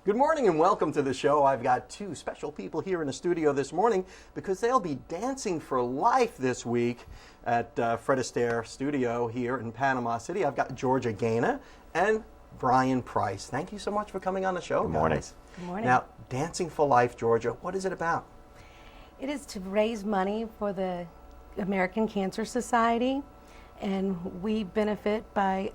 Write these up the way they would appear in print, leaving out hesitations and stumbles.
Good morning and welcome to the show. I've got two special people here in the studio this morning because they'll be dancing for life this week at Fred Astaire Studio here in Panama City. I've got Georgia Gaynor and Brian Price. Thank you so much for coming on the show, Good morning. guys. Good morning. Now, Dancing for Life, Georgia, what is it about? It is to raise money for the American Cancer Society, and we benefit by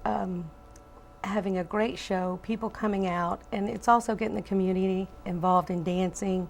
having a great show, people coming out, and it's also getting the community involved in dancing,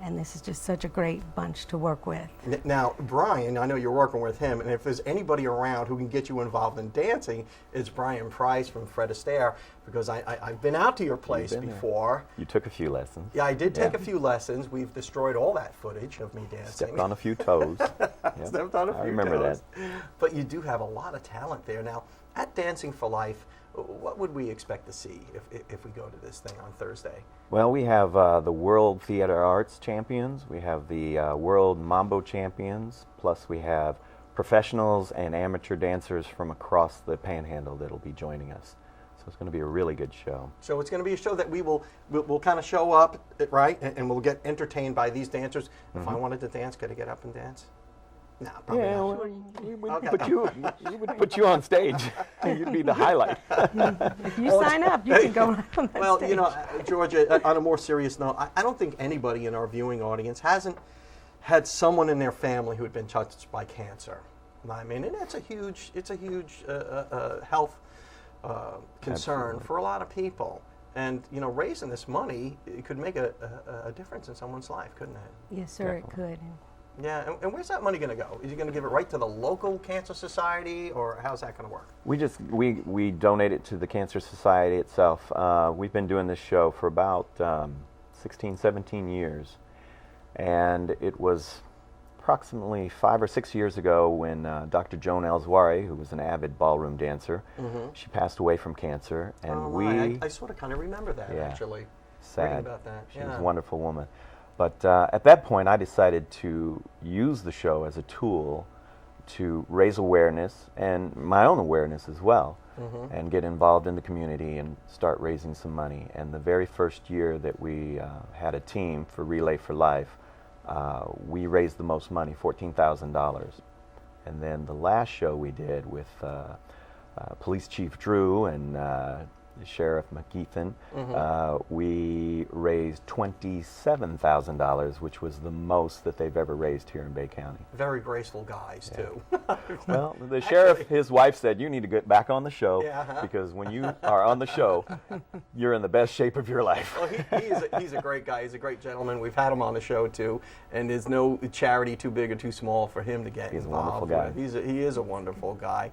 and this is just such a great bunch to work with. Now, Brian, I know you're working with him, and if there's anybody around who can get you involved in dancing, it's Brian Price from Fred Astaire, because I've been out to your place before. You took a few lessons. Yeah, I did take a few lessons. We've destroyed all that footage of me dancing. Stepped on a few toes. Yep. Stepped on a few I remember toes. that. But you do have a lot of talent there. Now, at Dancing for Life, what would we expect to see if we go to this thing on Thursday? Well, we have the World Theater Arts Champions. We have the World Mambo Champions. Plus, we have professionals and amateur dancers from across the Panhandle that'll be joining us. So it's going to be a really good show. So it's going to be a show that we'll kind of show up, right, and we'll get entertained by these dancers. If I wanted to dance, could I get up and dance? No, probably Yeah, not. well, we would put you on stage. You'd be the highlight. If you sign up, you can go right on that Well, stage. you know, Georgia, on a more serious note, I don't think anybody in our viewing audience hasn't had someone in their family who had been touched by cancer. I mean, and it's a huge health concern Absolutely. for a lot of people. And, you know, raising this money, it could make a difference in someone's life, couldn't it? Yes, sir, it could. Yeah, and where's that money going to go? Is he going to give it right to the local cancer society, or how's that going to work? We donate it to the Cancer Society itself. We've been doing this show for about 16, 17 years. And it was approximately 5 or 6 years ago when Dr. Joan Elswari, who was an avid ballroom dancer, she passed away from cancer. And I sort of kind of remember that, actually. Sad. Reading about that. She was a wonderful woman. But at that point, I decided to use the show as a tool to raise awareness and my own awareness as well, and get involved in the community and start raising some money. And the very first year that we had a team for Relay for Life, we raised the most money, $14,000. And then the last show we did with Police Chief Drew and Sheriff McGeethan, we raised $27,000, which was the most that they've ever raised here in Bay County. Very graceful guys, too. Well, the sheriff, his wife said, you need to get back on the show, because when you are on the show, you're in the best shape of your life. Well, he's a great guy. He's a great gentleman. We've had him on the show, too, and there's no charity too big or too small for him to get involved with. He's a wonderful guy. He is a wonderful guy.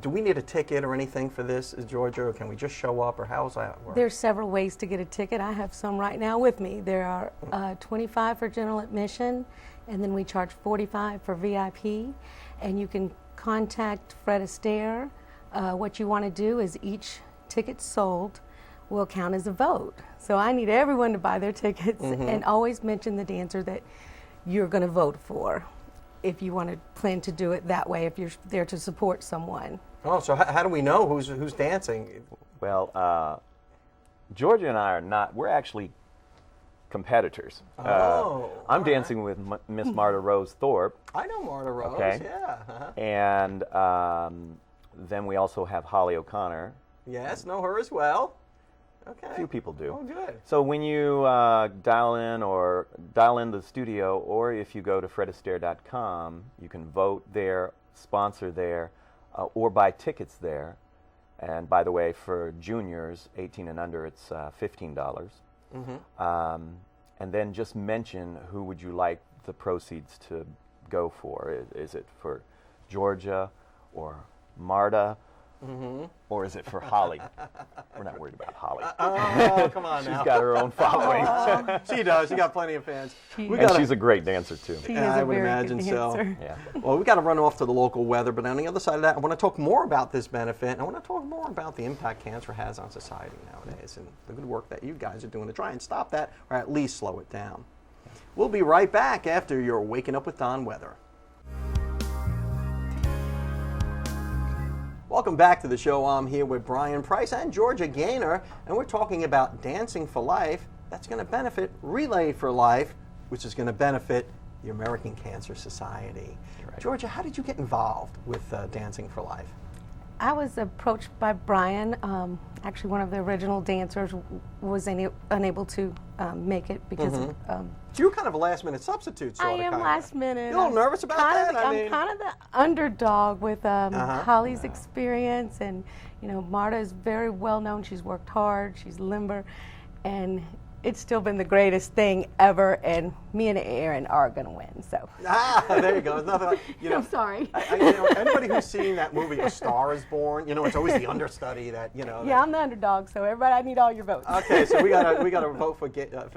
Do we need a ticket or anything for this, Georgia, or can we just show up, or how's that work? There's several ways to get a ticket. I have some right now with me. There are $25 for general admission, and then we charge $45 for VIP. And you can contact Fred Astaire. What you want to do is each ticket sold will count as a vote. So I need everyone to buy their tickets and always mention the dancer that you're going to vote for, if you want to plan to do it that way, if you're there to support someone. Oh, so how do we know who's dancing? Well, Georgia and I are not, we're actually competitors. I'm dancing with Miss Marta Rose Thorpe. I know Marta Rose, Okay. yeah. And then we also have Holly O'Connor. Yes, know her as well. Okay. A few people do. Oh, good. So when you dial in the studio, or if you go to fredastaire.com, you can vote there, sponsor there, or buy tickets there. And by the way, for juniors, 18 and under, it's $15. And then just mention who would you like the proceeds to go for. Is it for Georgia or Marta? Or is it for Holly? We're not worried about Holly. Oh, come on now. She's got her own following. She does. She got plenty of fans. And she's a great dancer, too. She is I a would very imagine good so. dancer. Yeah. Well, we got to run off to the local weather, but on the other side of that, I want to talk more about this benefit, and I want to talk more about the impact cancer has on society nowadays, and the good work that you guys are doing to try and stop that, or at least slow it down. We'll be right back after your Waking Up with Don weather. Welcome back to the show. I'm here with Brian Price and Georgia Gaynor, and we're talking about Dancing for Life. That's going to benefit Relay for Life, which is going to benefit the American Cancer Society. Right. Georgia, how did you get involved with Dancing for Life? I was approached by Brian. Actually, one of the original dancers was unable to make it because of... So you were kind of a last-minute substitute, sort of. I am last minute. You're a little nervous about that? I'm kind of the underdog with Holly's experience, and Marta is very well known. She's worked hard. She's limber, and it's still been the greatest thing ever. And me and Aaron are going to win. So. There you go. There's nothing like, I'm sorry. Anybody who's seen that movie, A Star Is Born, it's always the understudy that Yeah, I'm the underdog. So everybody, I need all your votes. Okay, so we gotta vote for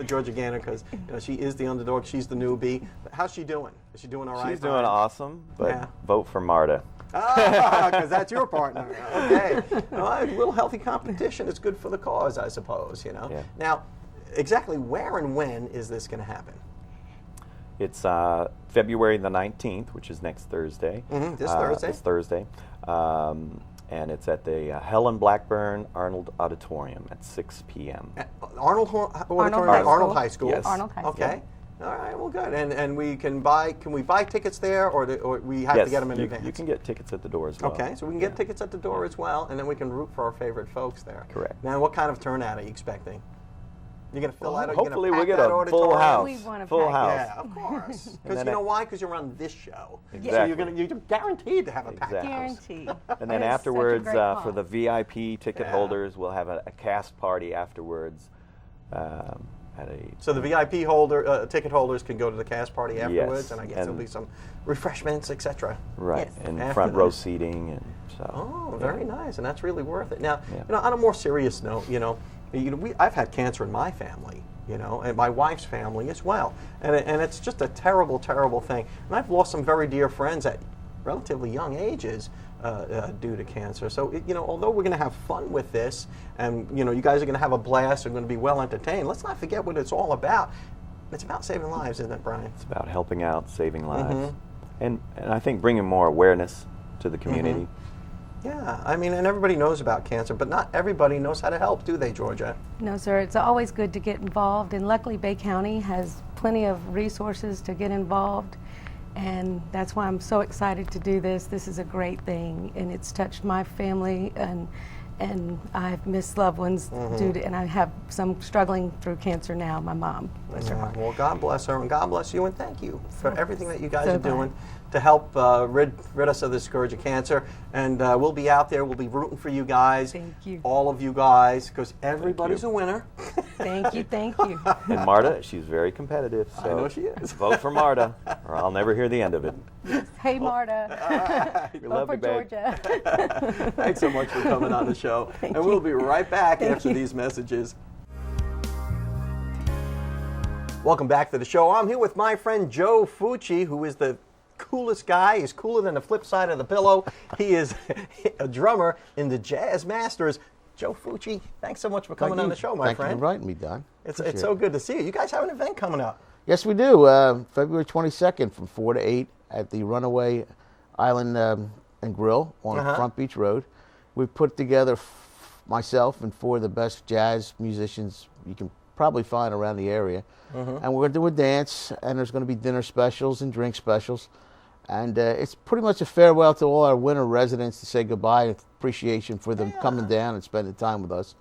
Georgia Gaynor because she is the underdog. She's the newbie. But how's she doing? Is she doing all right? She's doing awesome. But vote for Marta. Because that's your partner. Okay. A little healthy competition is good for the cause, I suppose. Yeah. Now, exactly where and when is this going to happen? It's February the 19th, which is next Thursday. This Thursday? This Thursday. And it's at the Helen Blackburn Arnold Auditorium at 6 p.m. At Arnold High School? Yes. Arnold High School. Okay. All right, well, good. And we can buy tickets there, or we have to get them in advance? You can get tickets at the door as well. Okay, so we can get tickets at the door as well, and then we can root for our favorite folks there. Correct. Now, what kind of turnout are you expecting? You're going to fill out? Hopefully we'll get a full house. We want a full pack. house. Yeah, of course. Because you know why? Because you're on this show. Exactly. So you're guaranteed to have a packed house. Guaranteed. And then afterwards, for the VIP ticket holders, we'll have a cast party afterwards. So the VIP ticket holders can go to the cast party afterwards, and I guess there'll be some refreshments, etc. Right, Yes. and front row seating, and so. Oh, very nice, and that's really worth it. Now, on a more serious note, I've had cancer in my family, and my wife's family as well, and it's just a terrible, terrible thing. And I've lost some very dear friends at relatively young ages due to cancer. So, although we're going to have fun with this, and you guys are going to have a blast, and going to be well entertained, let's not forget what it's all about. It's about saving lives, isn't it, Brian? It's about helping out, saving lives, and I think bringing more awareness to the community. Yeah, and everybody knows about cancer, but not everybody knows how to help, do they, Georgia? No, sir. It's always good to get involved, and luckily Bay County has plenty of resources to get involved, and that's why I'm so excited to do this. This is a great thing, and it's touched my family, and I've missed loved ones due to, and I have some struggling through cancer now. My mom, bless her heart. Well, God bless her, and God bless you, and thank you for everything that you guys are doing to help rid us of this scourge of cancer. And we'll be out there. We'll be rooting for you guys. Thank you. All of you guys, because everybody's a winner. Thank you, thank you. And Marta, she's very competitive, so I know she is. vote for Marta, or I'll never hear the end of it. Hey, Marta. We Vote love for you, babe. Georgia. Thanks so much for coming on the show. And we'll be right back after these messages. Welcome back to the show. I'm here with my friend Joe Fucci, who is the coolest guy. He's cooler than the flip side of the pillow. He is a drummer in the Jazz Masters. Joe Fucci, thanks so much for coming on the show, my friend. Thank you for inviting me, Don. It's so good to see you. You guys have an event coming up. Yes, we do. February 22nd from 4 to 8 at the Runaway Island and Grill on Front Beach Road. We've put together myself and 4 of the best jazz musicians you can probably find around the area. And we're going to do a dance, and there's going to be dinner specials and drink specials. And it's pretty much a farewell to all our winter residents to say goodbye and appreciation for them coming down and spending time with us.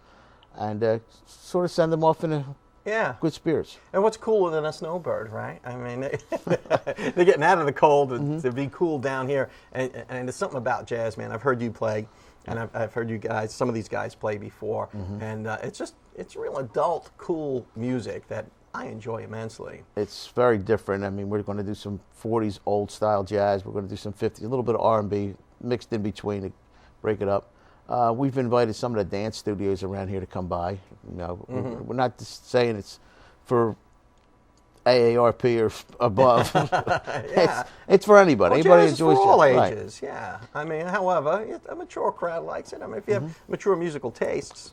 And sort of send them off in good spirits. And what's cooler than a snowbird, right? They're getting out of the cold to be cool down here. And there's something about jazz, man. I've heard you play, and I've heard you guys, some of these guys play before. And it's real adult, cool music that I enjoy immensely. It's very different. We're going to do some 40s old style jazz. We're going to do some 50s, a little bit of R&B mixed in between to break it up. We've invited some of the dance studios around here to come by. We're not just saying it's for AARP or above. It's for anybody. Anybody jazz enjoys for all jazz. ages, yeah. However, a mature crowd likes it. If you have mature musical tastes,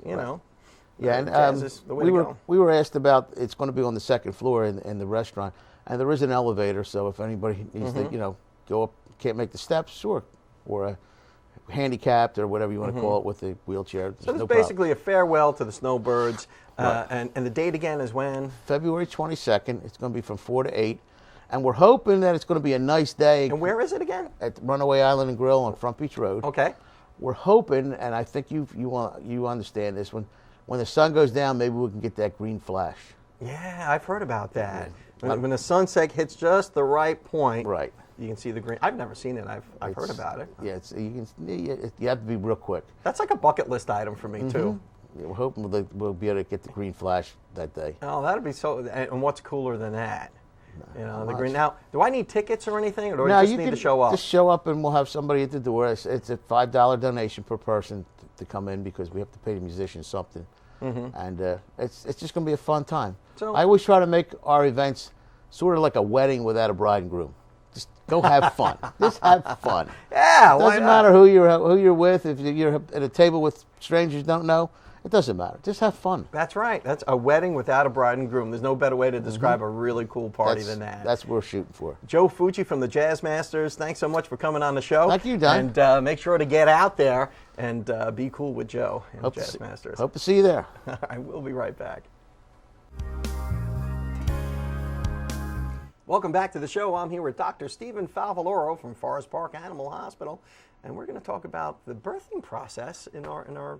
Yeah, jazz is the way to go. We were asked about, it's going to be on the second floor in the restaurant, and there is an elevator, so if anybody needs to, go up, can't make the steps, sure, or handicapped or whatever you want to call it with the wheelchair. So it's no basically a farewell to the snowbirds. Right. And the date again is when? February 22nd. It's going to be from 4 to 8. And we're hoping that it's going to be a nice day. And where is it again? At Runaway Island and Grill on Front Beach Road. Okay. We're hoping, and I think you understand this, when the sun goes down, maybe we can get that green flash. Yeah, I've heard about that. When the sunset hits just the right point, Right. you can see the green. I've never seen it. I've heard about it. Yeah, you have to be real quick. That's like a bucket list item for me too. Yeah, we're hoping we'll be able to get the green flash that day. Oh, that'd be so. And what's cooler than that? You know, the much. green. Now, do I need tickets or anything, or do No, I just you need can to show up? just show up, and we'll have somebody at the door. It's a $5 donation per person to come in because we have to pay the musicians something, and it's just going to be a fun time. So- I always try to make our events sort of like a wedding without a bride and groom. Just go have fun. Just have fun. Yeah, It why doesn't not? matter who you're with. If you're at a table with strangers you don't know, it doesn't matter. Just have fun. That's right. That's a wedding without a bride and groom. There's no better way to describe a really cool party than that. That's what we're shooting for. Joe Fucci from the Jazz Masters, thanks so much for coming on the show. Thank you, Don. And make sure to get out there and be cool with Joe and the Jazz Masters. Hope to see you there. I will be right back. Welcome back to the show. I'm here with Dr. Stephen Favaloro from Forest Park Animal Hospital, and we're going to talk about the birthing process in our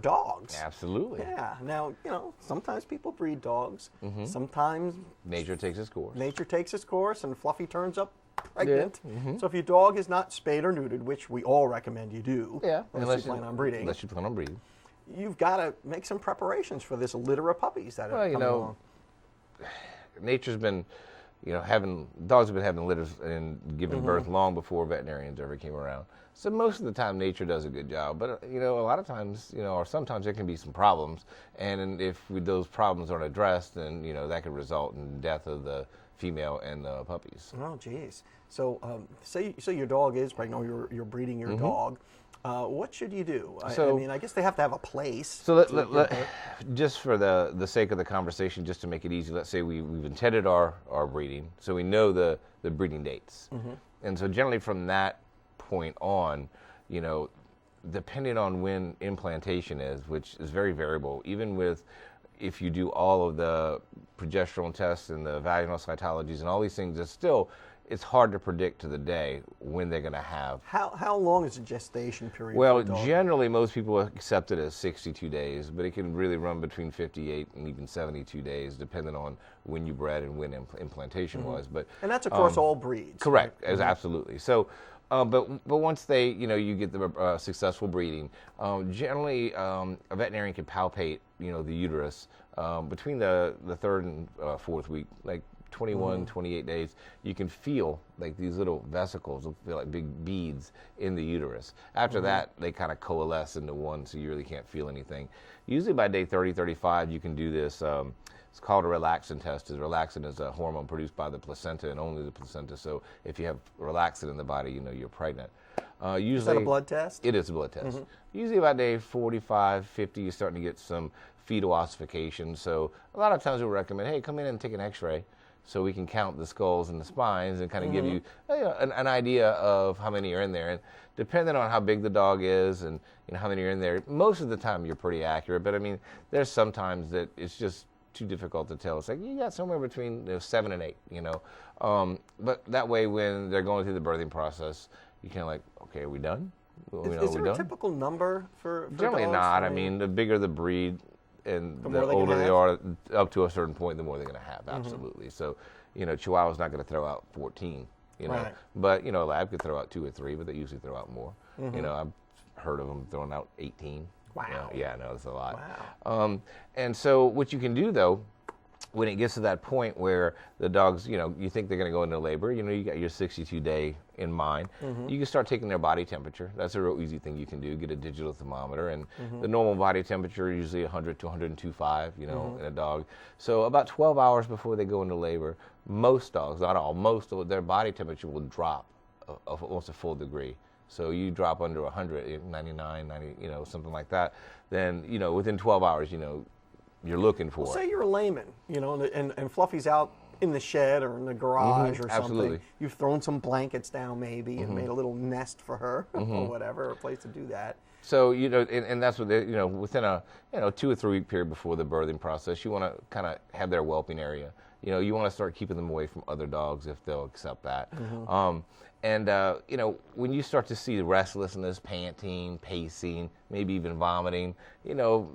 dogs. Absolutely. Yeah. Now, sometimes people breed dogs. Sometimes Nature takes its course. nature takes its course and Fluffy turns up pregnant. So if your dog is not spayed or neutered, which we all recommend you do, unless you plan on breeding, Unless you plan on breeding. you've got to make some preparations for this litter of puppies that are coming along. Nature's been, dogs have been having litters and giving birth long before veterinarians ever came around. So most of the time, nature does a good job. But, a lot of times, or sometimes there can be some problems. And if those problems aren't addressed, then, that could result in the death of the female and the puppies. Oh, geez. So say your dog is pregnant, or you're breeding your dog. What should you do? I guess they have to have a place. So just for the sake of the conversation, just to make it easy, let's say we've intended our breeding, so we know the breeding dates. And so generally from that point on, depending on when implantation is, which is very variable, even if you do all of the progesterone tests and the vaginal cytologies and all these things, it's hard to predict to the day when they're going to have. How long is the gestation period? Well, for a dog? generally most people accept it as 62 days, but it can really run between 58 and even 72 days, depending on when you bred and when implantation was. And that's across all breeds. Correct, absolutely. So, but once you get the successful breeding, generally a veterinarian can palpate, the uterus between the third and fourth week, like 21, 28 days, you can feel like these little vesicles will feel like big beads in the uterus. After that, they kind of coalesce into one, so you really can't feel anything. Usually by day 30, 35, you can do this. It's called a relaxin test. Relaxin is a hormone produced by the placenta and only the placenta. So if you have relaxin in the body, you're pregnant. Usually, is that a blood test? It is a blood test. Usually about day 45, 50, you're starting to get some fetal ossification. So a lot of times we recommend, hey, come in and take an x-ray, so we can count the skulls and the spines and kind of give you an idea of how many are in there. And depending on how big the dog is and how many are in there, most of the time you're pretty accurate. But there's sometimes that it's just too difficult to tell. It's like you got somewhere between 7 and 8. But that way, when they're going through the birthing process, you kind of like, okay, are we done? Is there a typical number for Generally dogs? not. The bigger the breed, and the older they are, up to a certain point, the more they're going to have. Absolutely. So, Chihuahua's not going to throw out 14. Right. But a lab could throw out 2 or 3, but they usually throw out more. I've heard of them throwing out 18. Wow. Yeah, no, that's a lot. Wow. And so what you can do though, when it gets to that point where the dogs, you think they're going to go into labor, you got your 62-day in mind, you can start taking their body temperature. That's a real easy thing you can do, get a digital thermometer, and the normal body temperature is usually 100 to 102.5, in a dog. So about 12 hours before they go into labor, most dogs, not all, most of their body temperature will drop almost a full degree. So you drop under 100, 99, 90, something like that, then, within 12 hours, you're looking for Say you're a layman, and Fluffy's out in the shed or in the garage or Absolutely. something. You've thrown some blankets down maybe and made a little nest for her or whatever, a place to do that. So, and that's what within a 2 or 3 week period before the birthing process, you want to kind of have their whelping area. You want to start keeping them away from other dogs if they'll accept that. When you start to see restlessness, panting, pacing, maybe even vomiting,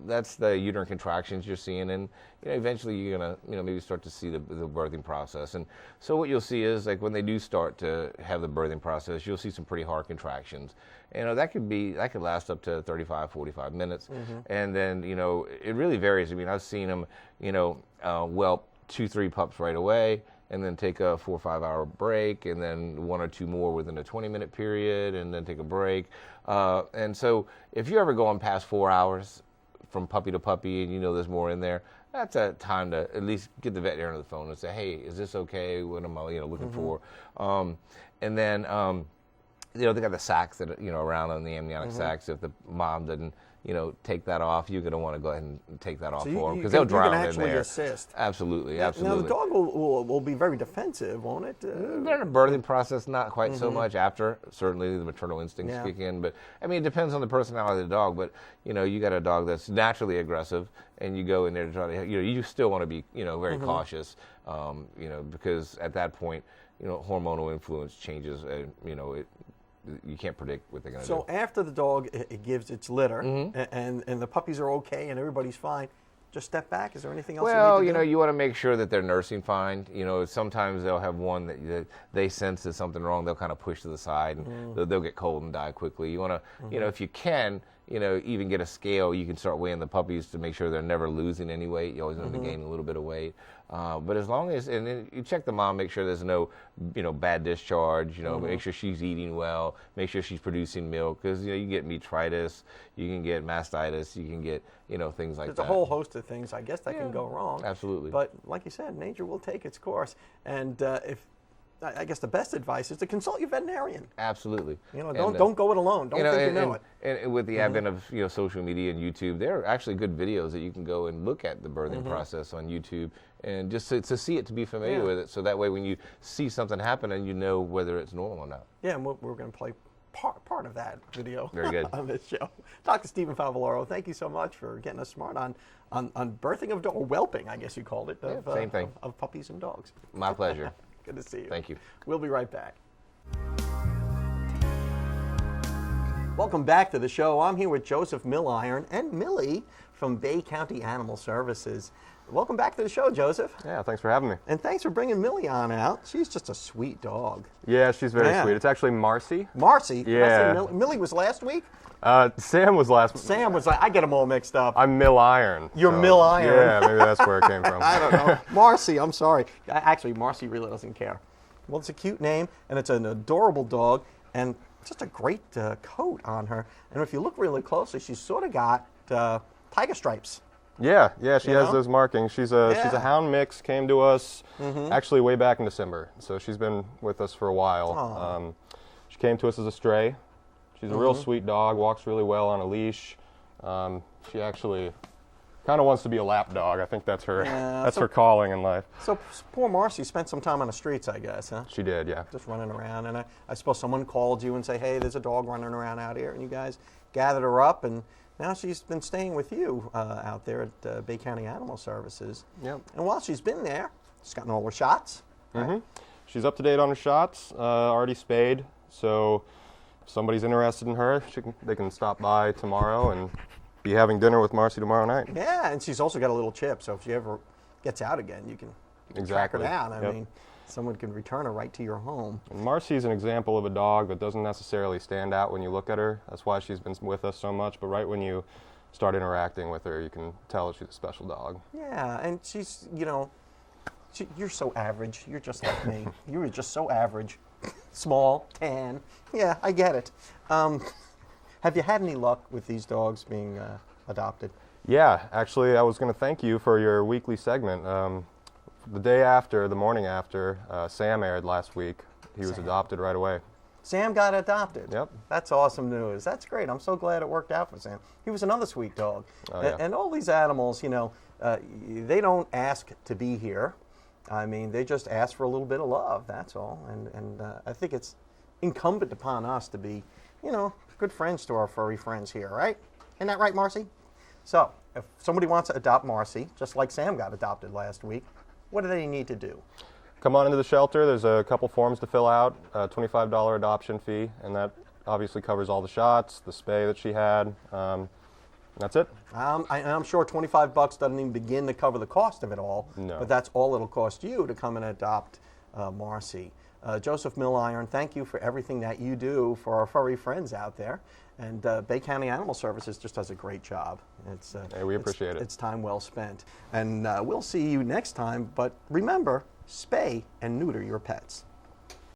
that's the uterine contractions you're seeing, and eventually you're gonna maybe start to see the birthing process. And so what you'll see is, like, when they do start to have the birthing process, you'll see some pretty hard contractions. That could last up to 35, 45 minutes, and then it really varies. I mean, I've seen them whelp 2-3 pups right away, and then take a 4 or 5 hour break, and then 1 or 2 more within a 20-minute period, and then take a break. And so if you're ever going past 4 hours from puppy to puppy, and there's more in there, that's a time to at least get the veterinarian on the phone and say, hey, is this okay? What am I looking for? And then they got the sacks that around on the amniotic sacs. If the mom didn't take that off, you're going to want to go ahead and take that off for them, because they'll drown in there. You can actually assist. Absolutely. Now the dog will be very defensive, won't it? During the birthing process, not quite so much. After, certainly the maternal instincts kick in. But I mean, it depends on the personality of the dog. But you got a dog that's naturally aggressive, and you go in there to try to, you still want to be, very cautious, because at that point, hormonal influence changes. You can't predict what they're going to do. So after the dog it gives its litter, and the puppies are okay and everybody's fine, just step back. Is there anything else? Well, you want to make sure that they're nursing fine. Sometimes they'll have one that they sense there's something wrong. They'll kind of push to the side, and they'll get cold and die quickly. You want to, if you can, even get a scale. You can start weighing the puppies to make sure they're never losing any weight. You always want to gain a little bit of weight. But as long as, and then you check the mom, make sure there's no, bad discharge, make sure she's eating well, make sure she's producing milk, because, you get metritis, you can get mastitis, you can get, things like that. There's a whole host of things, I guess, that can go wrong. Absolutely. But like you said, nature will take its course. And I guess the best advice is to consult your veterinarian. Absolutely. Don't go it alone. Don't think you know it. And with the advent of social media and YouTube, there are actually good videos that you can go and look at the birthing process on YouTube, and just to see it, to be familiar with it, so that way when you see something happen, and you know whether it's normal or not. Yeah, and we're going to play part of that video Very good. on this show. Dr. Stephen Favaloro, thank you so much for getting us smart on birthing of dogs, or whelping, I guess you called it, same thing. Of puppies and dogs. My pleasure. Good to see you. Thank you. We'll be right back. Welcome back to the show. I'm here with Joseph Milliron and Millie from Bay County Animal Services. Welcome back to the show, Joseph. Yeah, thanks for having me. And thanks for bringing Millie on out. She's just a sweet dog. Yeah, she's very sweet. It's actually Marcy. Marcy? Yeah. Millie was last week? Sam was last week. Sam was I get them all mixed up. I'm Milliron. You're Milliron. Yeah, maybe that's where it came from. I don't know. Marcy, I'm sorry. Actually, Marcy really doesn't care. Well, it's a cute name, and it's an adorable dog, and just a great coat on her. And if you look really closely, she's sort of got tiger stripes. Yeah, she has those markings. She's a hound mix, came to us actually way back in December. So she's been with us for a while. She came to us as a stray. She's a real sweet dog, walks really well on a leash. She actually kind of wants to be a lap dog. I think that's her her calling in life. So poor Marcy spent some time on the streets, I guess, huh? She did, yeah. Just running around. And I suppose someone called you and say, hey, there's a dog running around out here. And you guys gathered her up, and now she's been staying with you out there at Bay County Animal Services. Yep. And while she's been there, she's gotten all her shots. Right? She's up to date on her shots, already spayed. So if somebody's interested in her, they can stop by tomorrow and be having dinner with Marcy tomorrow night. Yeah, and she's also got a little chip, so if she ever gets out again, you can track her down. I mean, someone can return her right to your home. And Marcy's an example of a dog that doesn't necessarily stand out when you look at her. That's why she's been with us so much. But right when you start interacting with her, you can tell that she's a special dog. Yeah, and she's, you're so average. You're just like me. You were just so average. Small, tan. Yeah, I get it. Have you had any luck with these dogs being adopted? Yeah, actually, I was going to thank you for your weekly segment. The morning after, Sam aired last week. He was adopted right away. Sam got adopted. Yep. That's awesome news. That's great. I'm so glad it worked out for Sam. He was another sweet dog. Oh, yeah. And all these animals, they don't ask to be here. I mean, they just ask for a little bit of love, that's all. And I think it's incumbent upon us to be, good friends to our furry friends here, right? Isn't that right, Marcy? So, if somebody wants to adopt Marcy, just like Sam got adopted last week, what do they need to do? Come on into the shelter. There's a couple forms to fill out, a $25 adoption fee, and that obviously covers all the shots, the spay that she had. That's it. I'm sure $25 doesn't even begin to cover the cost of it all, No. but that's all it'll cost you to come and adopt Marcy. Joseph Milliron, thank you for everything that you do for our furry friends out there. And Bay County Animal Services just does a great job. Hey, we appreciate it. It's time well spent. And we'll see you next time, but remember, spay and neuter your pets.